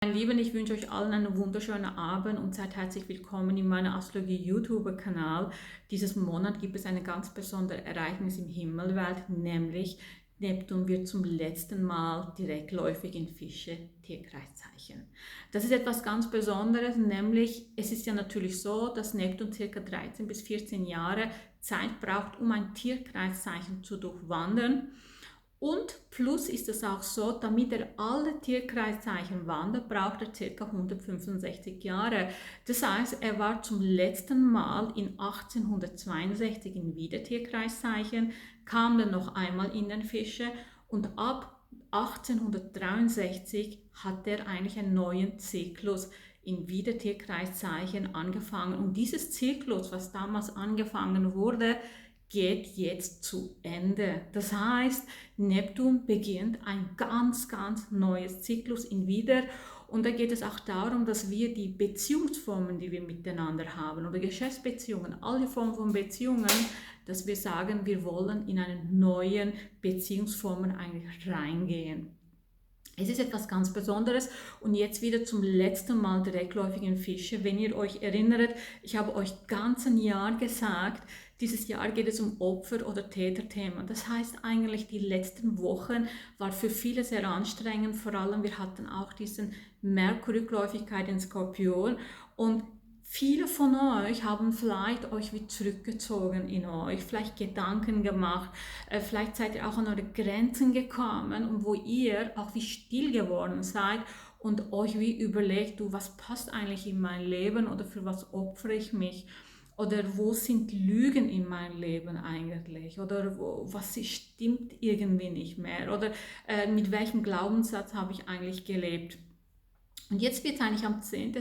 Meine Lieben, ich wünsche euch allen einen wunderschönen Abend und seid herzlich willkommen in meinem Astrologie-YouTuber-Kanal. Dieses Monat gibt es ein ganz besonderes Ereignis im Himmelwelt, nämlich Neptun wird zum letzten Mal direktläufig in Fische, Tierkreiszeichen. Das ist etwas ganz Besonderes, nämlich es ist ja natürlich so, dass Neptun ca. 13 bis 14 Jahre Zeit braucht, um ein Tierkreiszeichen zu durchwandern. Und plus ist es auch so, damit er alle Tierkreiszeichen wandert, braucht er ca. 165 Jahre. Das heißt, er war zum letzten Mal in 1862 in wieder Tierkreiszeichen, kam dann noch einmal in den Fische und ab 1863 hat er eigentlich einen neuen Zyklus in wieder Tierkreiszeichen angefangen. Und dieses Zyklus, was damals angefangen wurde, geht jetzt zu Ende. Das heißt, Neptun beginnt ein ganz neues Zyklus in Widder und da geht es auch darum, dass wir die Beziehungsformen, die wir miteinander haben oder Geschäftsbeziehungen, alle Formen von Beziehungen, dass wir sagen, wir wollen in einen neuen Beziehungsformen eigentlich reingehen. Es ist etwas ganz Besonderes und jetzt wieder zum letzten Mal direktläufigen Fische. Wenn ihr euch erinnert, ich habe euch ganzen Jahr gesagt, dieses Jahr geht es um Opfer- oder Täterthemen. Das heißt eigentlich, die letzten Wochen war für viele sehr anstrengend. Vor allem, wir hatten auch diesen Merkur-Rückläufigkeit in Skorpion und viele von euch haben vielleicht euch wie zurückgezogen in euch, vielleicht Gedanken gemacht, vielleicht seid ihr auch an eure Grenzen gekommen und wo ihr auch wie still geworden seid und euch wie überlegt, du, was passt eigentlich in mein Leben oder für was opfere ich mich? Oder wo sind Lügen in meinem Leben eigentlich? Oder was stimmt irgendwie nicht mehr? Oder mit welchem Glaubenssatz habe ich eigentlich gelebt? Und jetzt wird eigentlich am 10.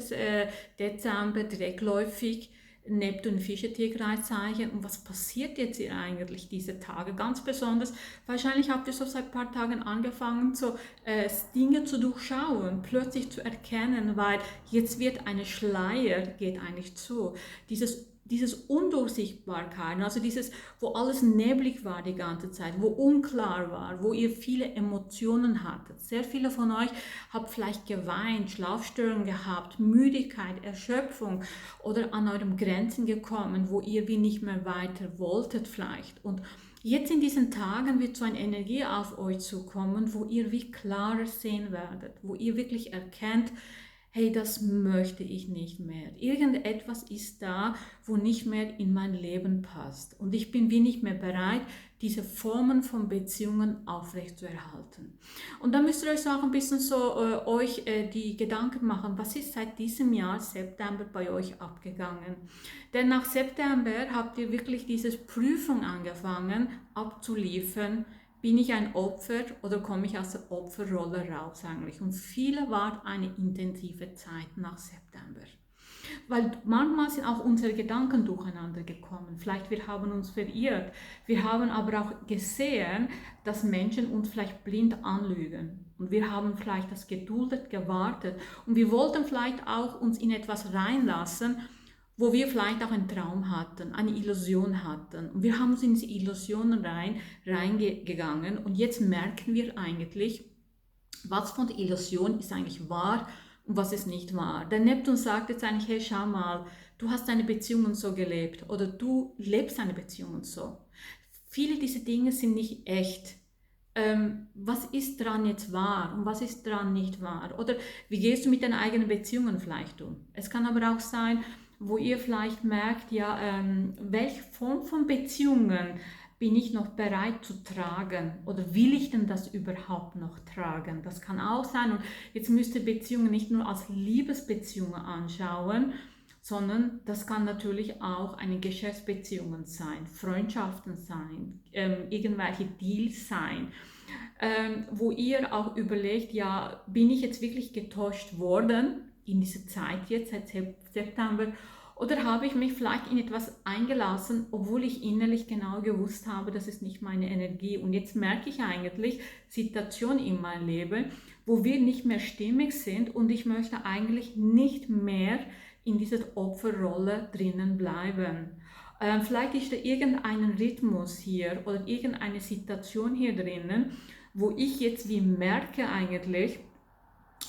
Dezember direktläufig Neptun Fische Tierkreiszeichen. Und was passiert jetzt hier eigentlich diese Tage? Ganz besonders, wahrscheinlich habt ihr so seit ein paar Tagen angefangen, so Dinge zu durchschauen, plötzlich zu erkennen, weil jetzt wird eine Schleier, geht eigentlich zu. Dieses Undurchsichtbarkeit, also dieses, wo alles neblig war die ganze Zeit, wo unklar war, wo ihr viele Emotionen hattet. Sehr viele von euch haben vielleicht geweint, Schlafstörungen gehabt, Müdigkeit, Erschöpfung oder an euren Grenzen gekommen, wo ihr wie nicht mehr weiter wolltet vielleicht. Und jetzt in diesen Tagen wird so eine Energie auf euch zukommen, wo ihr wie klarer sehen werdet, wo ihr wirklich erkennt, hey, das möchte ich nicht mehr. Irgendetwas ist da, wo nicht mehr in mein Leben passt. Und ich bin wie nicht mehr bereit, diese Formen von Beziehungen aufrechtzuerhalten. Und dann müsst ihr euch auch ein bisschen so die Gedanken machen, was ist seit diesem Jahr September bei euch abgegangen? Denn nach September habt ihr wirklich diese Prüfung angefangen abzuliefern. Bin ich ein Opfer oder komme ich aus der Opferrolle raus eigentlich? Und viele war eine intensive Zeit nach September. Weil manchmal sind auch unsere Gedanken durcheinander gekommen. Vielleicht wir haben uns verirrt. Wir haben aber auch gesehen, dass Menschen uns vielleicht blind anlügen. Und wir haben vielleicht das geduldet, gewartet. Und wir wollten vielleicht auch uns in etwas reinlassen, wo wir vielleicht auch einen Traum hatten, eine Illusion hatten. Und wir haben uns in diese Illusionen reingegangen und jetzt merken wir eigentlich, was von der Illusion ist eigentlich wahr und was ist nicht wahr. Der Neptun sagt jetzt eigentlich, hey, schau mal, du hast deine Beziehungen so gelebt oder du lebst deine Beziehungen so. Viele dieser Dinge sind nicht echt. Was ist dran jetzt wahr und was ist dran nicht wahr? Oder wie gehst du mit deinen eigenen Beziehungen vielleicht um? Es kann aber auch sein, wo ihr vielleicht merkt, ja, welche Form von Beziehungen bin ich noch bereit zu tragen oder will ich denn das überhaupt noch tragen? Das kann auch sein und jetzt müsst ihr Beziehungen nicht nur als Liebesbeziehungen anschauen, sondern das kann natürlich auch eine Geschäftsbeziehungen sein, Freundschaften sein, irgendwelche Deals sein, wo ihr auch überlegt, ja, bin ich jetzt wirklich getäuscht worden in dieser Zeit jetzt seit September oder habe ich mich vielleicht in etwas eingelassen, obwohl ich innerlich genau gewusst habe, das ist nicht meine Energie. Und jetzt merke ich eigentlich Situationen in meinem Leben, wo wir nicht mehr stimmig sind und ich möchte eigentlich nicht mehr in dieser Opferrolle drinnen bleiben. Vielleicht ist da irgendein Rhythmus hier oder irgendeine Situation hier drinnen, wo ich jetzt wie merke eigentlich,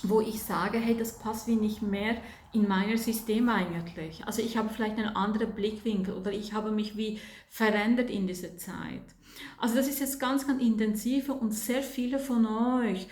wo ich sage, hey, das passt wie nicht mehr in mein System eigentlich. Also ich habe vielleicht einen anderen Blickwinkel oder ich habe mich wie verändert in dieser Zeit. Also das ist jetzt ganz, ganz intensiv und sehr viele von euch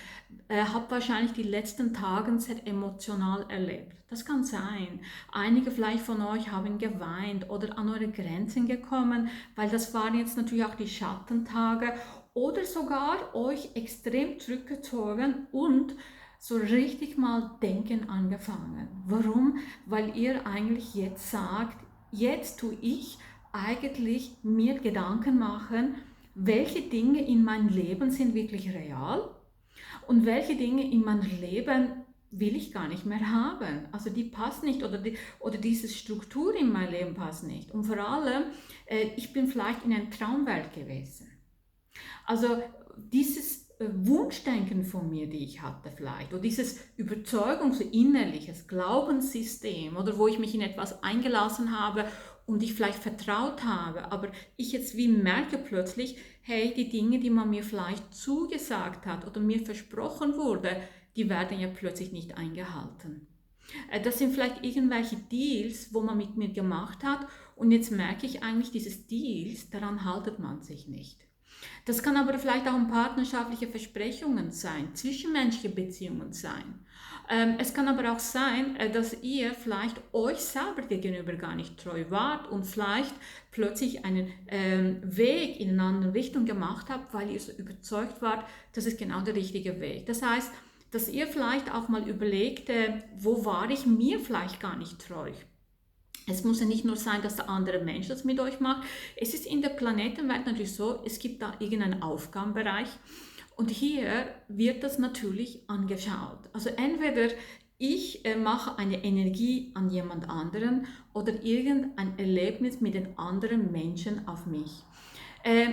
habt wahrscheinlich die letzten Tage sehr emotional erlebt. Das kann sein. Einige vielleicht von euch haben geweint oder an eure Grenzen gekommen, weil das waren jetzt natürlich auch die Schattentage oder sogar euch extrem zurückgezogen und so richtig mal denken angefangen. Warum? Weil ihr eigentlich jetzt sagt, jetzt tue ich eigentlich mir Gedanken machen, welche Dinge in meinem Leben sind wirklich real und welche Dinge in meinem Leben will ich gar nicht mehr haben. Also die passt nicht oder diese Struktur in mein Leben passt nicht. Und vor allem, ich bin vielleicht in einer Traumwelt gewesen. Also dieses Wunschdenken von mir, die ich hatte vielleicht, oder dieses Überzeugungs-, innerliches Glaubenssystem, oder wo ich mich in etwas eingelassen habe und ich vielleicht vertraut habe, aber ich jetzt wie merke plötzlich, hey, die Dinge, die man mir vielleicht zugesagt hat oder mir versprochen wurde, die werden ja plötzlich nicht eingehalten. Das sind vielleicht irgendwelche Deals, wo man mit mir gemacht hat und jetzt merke ich eigentlich, dieses Deals, daran haltet man sich nicht. Das kann aber vielleicht auch partnerschaftliche Versprechungen sein, zwischenmenschliche Beziehungen sein. Es kann aber auch sein, dass ihr vielleicht euch selber gegenüber gar nicht treu wart und vielleicht plötzlich einen Weg in eine andere Richtung gemacht habt, weil ihr so überzeugt wart, das ist genau der richtige Weg. Das heißt, dass ihr vielleicht auch mal überlegt, wo war ich mir vielleicht gar nicht treu. Es muss ja nicht nur sein, dass der andere Mensch das mit euch macht. Es ist in der Planetenwelt natürlich so, es gibt da irgendeinen Aufgabenbereich und hier wird das natürlich angeschaut. Also entweder ich mache eine Energie an jemand anderen oder irgendein Erlebnis mit den anderen Menschen auf mich.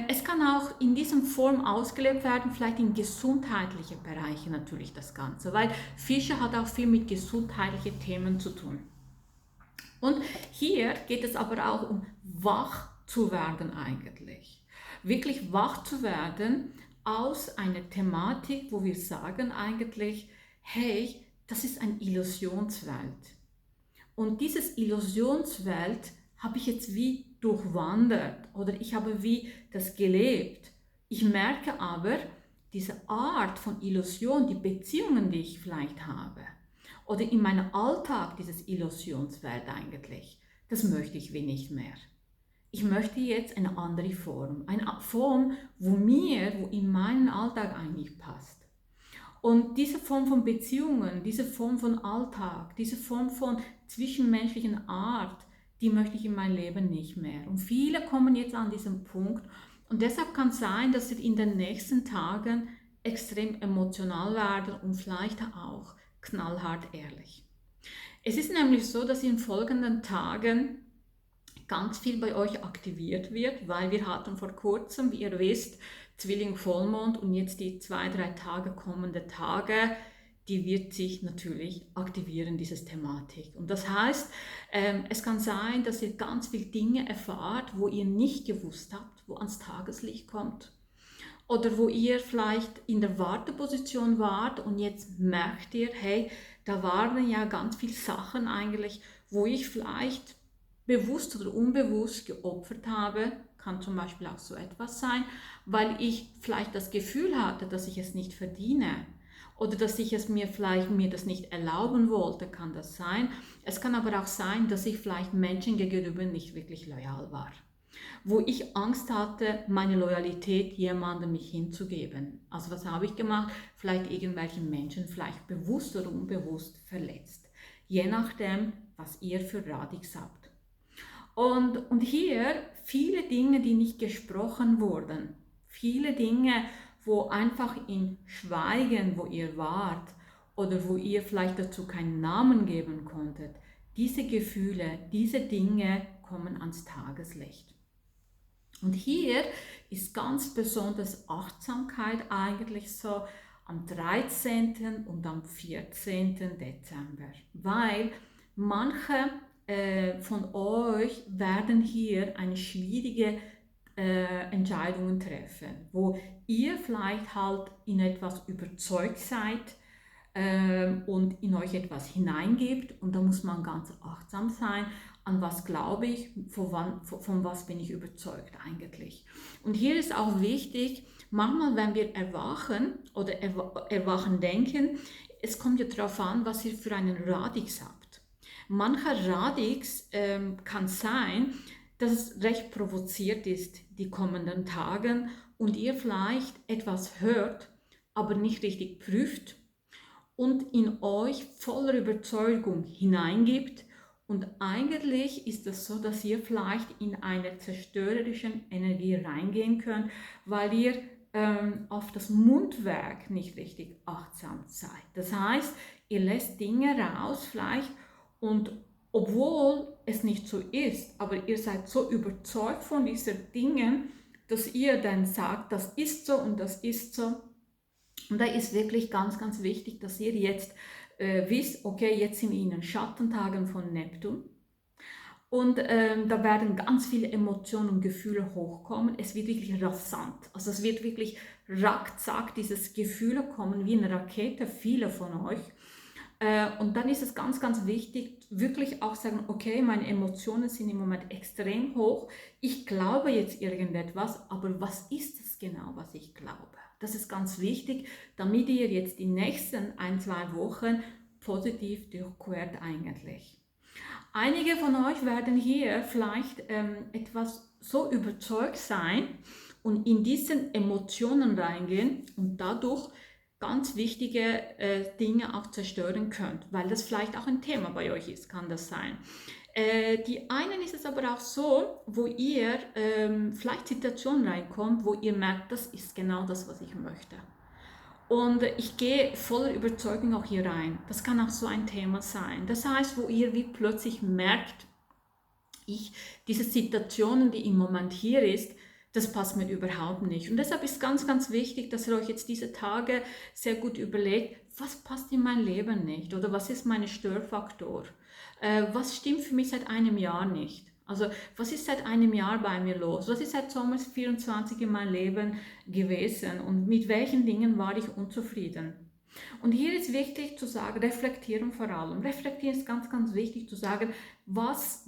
Es kann auch in diesem Form ausgelebt werden, vielleicht in gesundheitlichen Bereichen natürlich das Ganze, weil Fische hat auch viel mit gesundheitlichen Themen zu tun. Und hier geht es aber auch um wach zu werden eigentlich. Wirklich wach zu werden aus einer Thematik, wo wir sagen eigentlich, hey, das ist eine Illusionswelt. Und dieses Illusionswelt habe ich jetzt wie durchwandert oder ich habe wie das gelebt. Ich merke aber, diese Art von Illusion, die Beziehungen, die ich vielleicht habe, oder in meinem Alltag dieses Illusionswelt eigentlich, das möchte ich wie nicht mehr. Ich möchte jetzt eine andere Form, eine Form, wo in meinen Alltag eigentlich passt. Und diese Form von Beziehungen, diese Form von Alltag, diese Form von zwischenmenschlichen Art, die möchte ich in meinem Leben nicht mehr. Und viele kommen jetzt an diesen Punkt und deshalb kann es sein, dass sie in den nächsten Tagen extrem emotional werden und vielleicht auch knallhart ehrlich. Es ist nämlich so, dass in den folgenden Tagen ganz viel bei euch aktiviert wird, weil wir hatten vor kurzem, wie ihr wisst, Zwilling Vollmond und jetzt die 2-3 Tage kommende Tage, die wird sich natürlich aktivieren, diese Thematik. Und das heißt, es kann sein, dass ihr ganz viele Dinge erfahrt, wo ihr nicht gewusst habt, wo ans Tageslicht kommt. Oder wo ihr vielleicht in der Warteposition wart und jetzt merkt ihr, hey, da waren ja ganz viele Sachen eigentlich, wo ich vielleicht bewusst oder unbewusst geopfert habe, kann zum Beispiel auch so etwas sein, weil ich vielleicht das Gefühl hatte, dass ich es nicht verdiene oder dass ich es mir das nicht erlauben wollte, kann das sein. Es kann aber auch sein, dass ich vielleicht Menschen gegenüber nicht wirklich loyal war, wo ich Angst hatte, meine Loyalität jemandem mich hinzugeben. Also was habe ich gemacht? Vielleicht irgendwelche Menschen, vielleicht bewusst oder unbewusst verletzt. Je nachdem, was ihr für Radix habt. Und hier viele Dinge, die nicht gesprochen wurden. Viele Dinge, wo einfach in Schweigen, wo ihr wart oder wo ihr vielleicht dazu keinen Namen geben konntet. Diese Gefühle, diese Dinge kommen ans Tageslicht. Und hier ist ganz besonders Achtsamkeit eigentlich so am 13. und am 14. Dezember, weil manche von euch werden hier eine schwierige Entscheidungen treffen, wo ihr vielleicht halt in etwas überzeugt seid, und in euch etwas hineingibt. Und da muss man ganz achtsam sein, an was glaube ich, von was bin ich überzeugt eigentlich. Und hier ist auch wichtig, manchmal, wenn wir erwachen oder erwachen denken, es kommt ja darauf an, was ihr für einen Radix habt. Mancher Radix kann sein, dass es recht provoziert ist die kommenden Tage und ihr vielleicht etwas hört, aber nicht richtig prüft und in euch voller Überzeugung hineingibt. Und eigentlich ist es so, dass ihr vielleicht in eine zerstörerische Energie reingehen könnt, weil ihr auf das Mundwerk nicht richtig achtsam seid. Das heißt, ihr lässt Dinge raus vielleicht und obwohl es nicht so ist, aber ihr seid so überzeugt von diesen Dingen, dass ihr dann sagt, das ist so und das ist so. Und da ist wirklich ganz, ganz wichtig, dass ihr jetzt wisst, okay, jetzt sind wir in den Schattentagen von Neptun. Und da werden ganz viele Emotionen und Gefühle hochkommen. Es wird wirklich rasant. Also es wird wirklich rackzack, dieses Gefühle kommen wie eine Rakete, viele von euch. Und dann ist es ganz, ganz wichtig, wirklich auch sagen, okay, meine Emotionen sind im Moment extrem hoch. Ich glaube jetzt irgendetwas, aber was ist es genau, was ich glaube? Das ist ganz wichtig, damit ihr jetzt die nächsten 1-2 Wochen positiv durchquert eigentlich. Einige von euch werden hier vielleicht etwas so überzeugt sein und in diesen Emotionen reingehen und dadurch ganz wichtige Dinge auch zerstören könnt, weil das vielleicht auch ein Thema bei euch ist, kann das sein. Die einen ist es aber auch so, wo ihr vielleicht Situationen reinkommt, wo ihr merkt, das ist genau das, was ich möchte. Und ich gehe voller Überzeugung auch hier rein. Das kann auch so ein Thema sein. Das heißt, wo ihr wie plötzlich merkt, diese Situationen, die im Moment hier ist, das passt mir überhaupt nicht. Und deshalb ist ganz, ganz wichtig, dass ihr euch jetzt diese Tage sehr gut überlegt, was passt in mein Leben nicht oder was ist mein Störfaktor? Was stimmt für mich seit einem Jahr nicht? Also was ist seit einem Jahr bei mir los? Was ist seit Sommer 24 in meinem Leben gewesen und mit welchen Dingen war ich unzufrieden? Und hier ist wichtig zu sagen, reflektieren vor allem. Reflektieren ist ganz, ganz wichtig zu sagen, was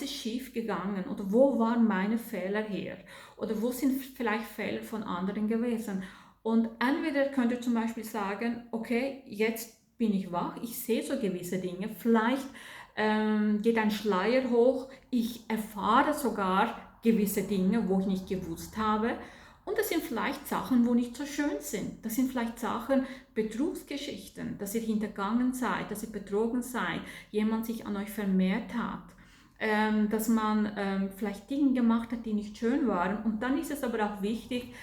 ist schief gegangen oder wo waren meine Fehler her oder wo sind vielleicht Fehler von anderen gewesen. Und entweder könnt ihr zum Beispiel sagen, okay, jetzt bin ich wach, ich sehe so gewisse Dinge, vielleicht geht ein Schleier hoch, ich erfahre sogar gewisse Dinge, wo ich nicht gewusst habe. Und das sind vielleicht Sachen, wo nicht so schön sind. Das sind vielleicht Sachen, Betrugsgeschichten, dass ihr hintergangen seid, dass ihr betrogen seid, jemand sich an euch vermehrt hat, dass man vielleicht Dinge gemacht hat, die nicht schön waren. Und dann ist es aber auch wichtig,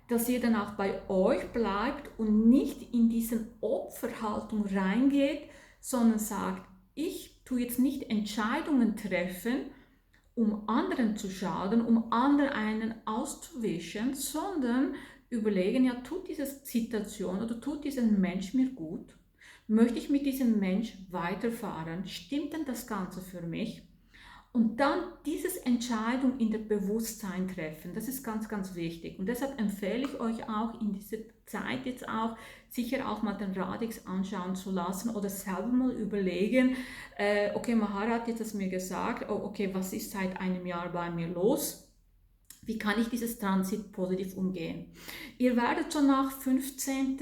dass ihr dann auch bei euch bleibt und nicht in diese Opferhaltung reingeht, sondern sagt, ich tue jetzt nicht Entscheidungen treffen, um anderen zu schaden, um anderen einen auszuwischen, sondern überlegen, ja, tut diese Situation oder tut dieser Mensch mir gut? Möchte ich mit diesem Mensch weiterfahren? Stimmt denn das Ganze für mich? Und dann diese Entscheidung in der Bewusstsein treffen, das ist ganz, ganz wichtig. Und deshalb empfehle ich euch auch in dieser Zeit jetzt auch, sicher auch mal den Radix anschauen zu lassen oder selber mal überlegen, okay, Mahara hat jetzt das mir gesagt, oh, okay, was ist seit einem Jahr bei mir los? Wie kann ich dieses Transit positiv umgehen? Ihr werdet schon nach 15.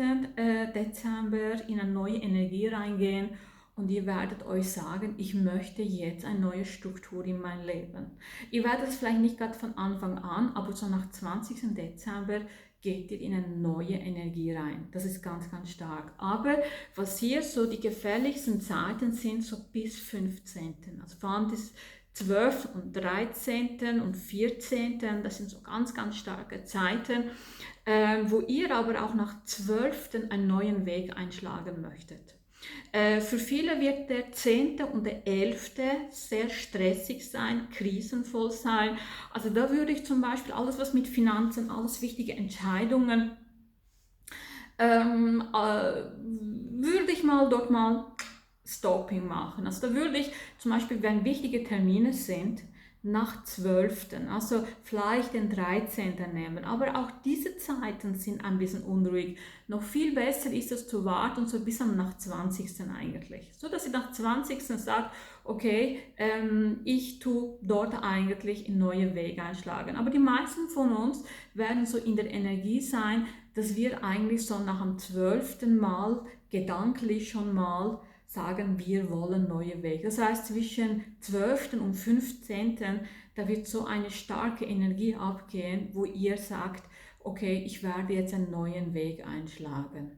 Dezember in eine neue Energie reingehen und ihr werdet euch sagen, ich möchte jetzt eine neue Struktur in mein Leben. Ihr werdet es vielleicht nicht gerade von Anfang an, aber so nach 20. Dezember geht ihr in eine neue Energie rein. Das ist ganz, ganz stark. Aber was hier so die gefährlichsten Zeiten sind, so bis 15. Also vor allem das 12. und 13. und 14. Das sind so ganz, ganz starke Zeiten, wo ihr aber auch nach 12. einen neuen Weg einschlagen möchtet. Für viele wird der 10. und der 11. sehr stressig sein, krisenvoll sein. Also da würde ich zum Beispiel alles, was mit Finanzen, alles wichtige Entscheidungen, würde ich mal dort mal Stopping machen. Also da würde ich zum Beispiel, wenn wichtige Termine sind, nach 12., also vielleicht den 13. nehmen. Aber auch diese Zeiten sind ein bisschen unruhig. Noch viel besser ist es zu warten, so bis am nach 20. eigentlich. So dass ihr nach 20. sagt, okay, ich tue dort eigentlich einen neuen Weg einschlagen. Aber die meisten von uns werden so in der Energie sein, dass wir eigentlich so nach dem 12. Mal gedanklich schon mal sagen, wir wollen neue Wege. Das heißt, zwischen 12. und 15. da wird so eine starke Energie abgehen, wo ihr sagt, okay, ich werde jetzt einen neuen Weg einschlagen.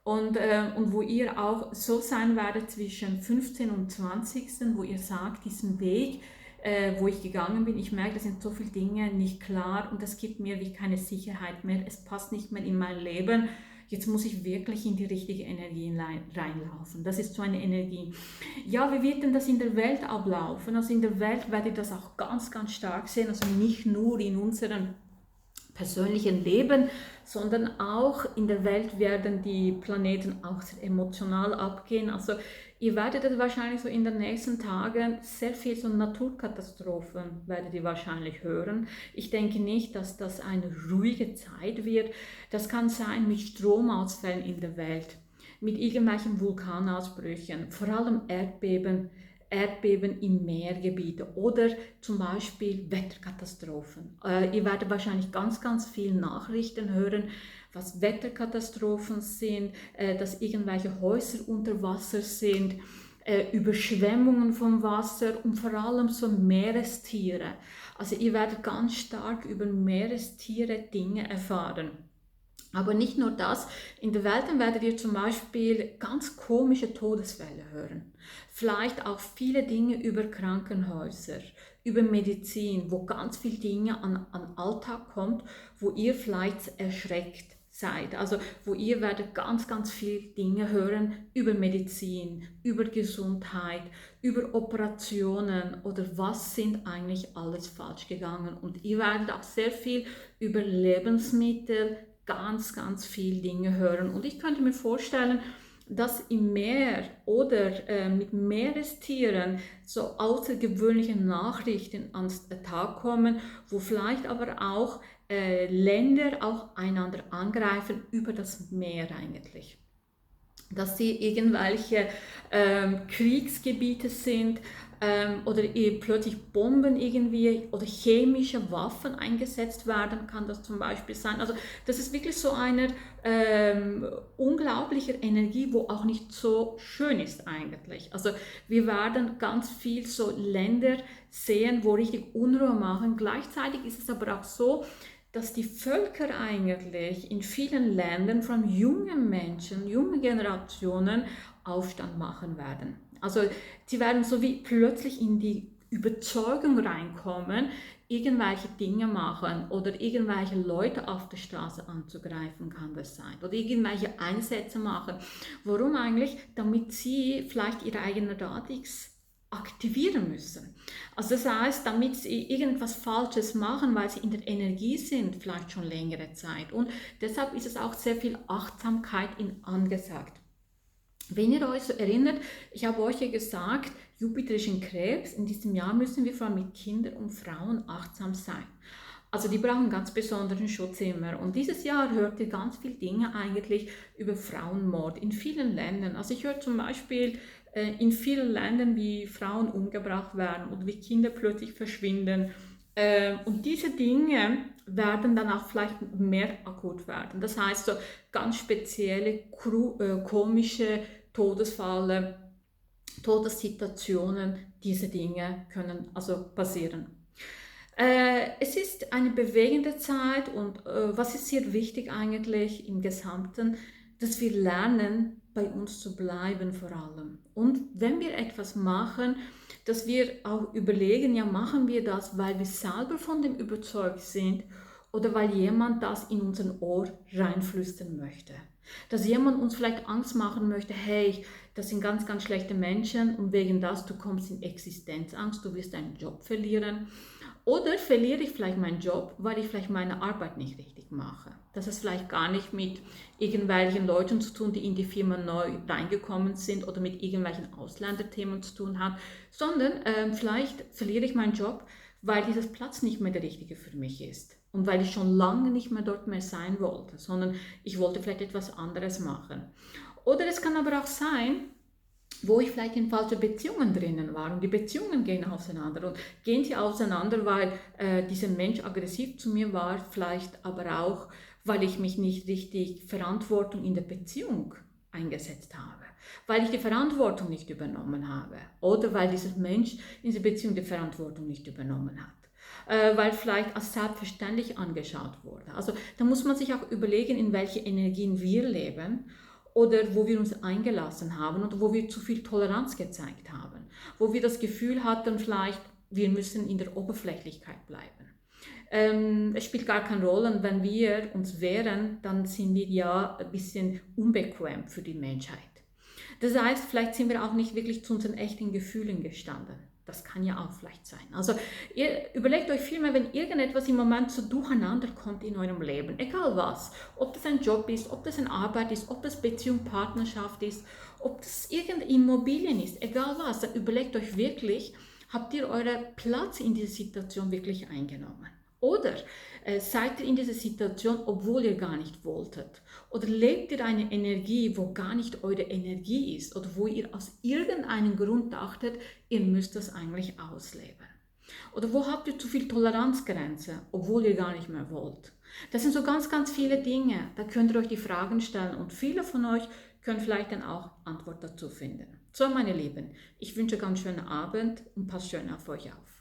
Und wo ihr auch so sein werdet zwischen 15. und 20., wo ihr sagt, diesen Weg, wo ich gegangen bin, ich merke, da sind so viele Dinge nicht klar und das gibt mir wie keine Sicherheit mehr, es passt nicht mehr in mein Leben. Jetzt muss ich wirklich in die richtige Energie reinlaufen. Das ist so eine Energie. Ja, wie wird denn das in der Welt ablaufen? Also in der Welt werdet ihr das auch ganz, ganz stark sehen. Also nicht nur in unserem persönlichen Leben, sondern auch in der Welt werden die Planeten auch sehr emotional abgehen. Also ihr werdet wahrscheinlich so in den nächsten Tagen sehr viel so Naturkatastrophen werdet ihr wahrscheinlich hören. Ich denke nicht, dass das eine ruhige Zeit wird. Das kann sein mit Stromausfällen in der Welt, mit irgendwelchen Vulkanausbrüchen, vor allem Erdbeben im Meergebiet oder zum Beispiel Wetterkatastrophen. Ihr werdet wahrscheinlich ganz, ganz viele Nachrichten hören, was Wetterkatastrophen sind, dass irgendwelche Häuser unter Wasser sind, Überschwemmungen vom Wasser und vor allem so Meerestiere. Also ihr werdet ganz stark über Meerestiere Dinge erfahren. Aber nicht nur das, in der Welt werdet ihr zum Beispiel ganz komische Todesfälle hören. Vielleicht auch viele Dinge über Krankenhäuser, über Medizin, wo ganz viele Dinge an Alltag kommt, wo ihr vielleicht erschreckt seid. Also wo ihr werdet ganz, ganz viele Dinge hören über Medizin, über Gesundheit, über Operationen oder was sind eigentlich alles falsch gegangen. Und ihr werdet auch sehr viel über Lebensmittel, ganz, ganz viele Dinge hören. Und ich könnte mir vorstellen, dass im Meer oder mit Meerestieren so außergewöhnliche Nachrichten ans Tag kommen, wo vielleicht aber auch Länder auch einander angreifen über das Meer eigentlich. Dass sie irgendwelche Kriegsgebiete sind oder plötzlich Bomben irgendwie oder chemische Waffen eingesetzt werden, kann das zum Beispiel sein. Also das ist wirklich so eine unglaubliche Energie, wo auch nicht so schön ist eigentlich. Also wir werden ganz viel so Länder sehen, wo richtig Unruhe machen. Gleichzeitig ist es aber auch so, dass die Völker eigentlich in vielen Ländern von jungen Menschen, jungen Generationen Aufstand machen werden. Also sie werden so wie plötzlich in die Überzeugung reinkommen, irgendwelche Dinge machen oder irgendwelche Leute auf der Straße anzugreifen, kann das sein. Oder irgendwelche Einsätze machen. Warum eigentlich? Damit sie vielleicht ihre eigenen Radix aktivieren müssen. Also das heißt, damit sie irgendwas Falsches machen, weil sie in der Energie sind, vielleicht schon längere Zeit. Und deshalb ist es auch sehr viel Achtsamkeit angesagt. Wenn ihr euch so erinnert, ich habe euch ja gesagt, Jupiter ist in Krebs. In diesem Jahr müssen wir vor allem mit Kindern und Frauen achtsam sein. Also die brauchen ganz besonderen Schutz immer. Und dieses Jahr hört ihr ganz viele Dinge eigentlich über Frauenmord in vielen Ländern. Also ich höre zum Beispiel in vielen Ländern, wie Frauen umgebracht werden oder wie Kinder plötzlich verschwinden. Und diese Dinge werden dann auch vielleicht mehr akut werden. Das heißt, so ganz spezielle, komische Todesfälle, Todessituationen, diese Dinge können also passieren. Es ist eine bewegende Zeit und was ist hier wichtig eigentlich im Gesamten, dass wir lernen, bei uns zu bleiben vor allem. Und wenn wir etwas machen, dass wir auch überlegen, ja, machen wir das, weil wir selber von dem überzeugt sind oder weil jemand das in unseren Ohr reinflüstern möchte. Dass jemand uns vielleicht Angst machen möchte, hey, das sind ganz, ganz schlechte Menschen und wegen das, du kommst in Existenzangst, du wirst deinen Job verlieren. Oder verliere ich vielleicht meinen Job, weil ich vielleicht meine Arbeit nicht richtig mache. Das hat vielleicht gar nicht mit irgendwelchen Leuten zu tun, die in die Firma neu reingekommen sind oder mit irgendwelchen Ausländerthemen zu tun hat, sondern vielleicht verliere ich meinen Job, weil dieser Platz nicht mehr der richtige für mich ist und weil ich schon lange nicht mehr dort mehr sein wollte, sondern ich wollte vielleicht etwas anderes machen. Oder es kann aber auch sein, wo ich vielleicht in falschen Beziehungen drinnen war und die Beziehungen gehen auseinander und gehen sie auseinander, weil dieser Mensch aggressiv zu mir war, vielleicht aber auch, weil ich mich nicht richtig Verantwortung in der Beziehung eingesetzt habe, weil ich die Verantwortung nicht übernommen habe oder weil dieser Mensch in der Beziehung die Verantwortung nicht übernommen hat. Weil vielleicht als selbstverständlich angeschaut wurde. Also da muss man sich auch überlegen, in welche Energien wir leben oder wo wir uns eingelassen haben oder wo wir zu viel Toleranz gezeigt haben, wo wir das Gefühl hatten, vielleicht wir müssen in der Oberflächlichkeit bleiben. Es spielt gar keine Rolle, und wenn wir uns wehren, dann sind wir ja ein bisschen unbequem für die Menschheit. Das heißt, vielleicht sind wir auch nicht wirklich zu unseren echten Gefühlen gestanden. Das kann ja auch vielleicht sein. Also ihr überlegt euch vielmehr, wenn irgendetwas im Moment so durcheinander kommt in eurem Leben, egal was, ob das ein Job ist, ob das eine Arbeit ist, ob das Beziehung, Partnerschaft ist, ob das irgendeine Immobilien ist, egal was, dann überlegt euch wirklich, habt ihr euren Platz in dieser Situation wirklich eingenommen? Oder seid ihr in dieser Situation, obwohl ihr gar nicht wolltet? Oder lebt ihr eine Energie, wo gar nicht eure Energie ist? Oder wo ihr aus irgendeinem Grund dachtet, ihr müsst das eigentlich ausleben? Oder wo habt ihr zu viel Toleranzgrenze, obwohl ihr gar nicht mehr wollt? Das sind so ganz, ganz viele Dinge. Da könnt ihr euch die Fragen stellen und viele von euch können vielleicht dann auch Antwort dazu finden. So, meine Lieben, ich wünsche ganz schönen Abend und passt schön auf euch auf.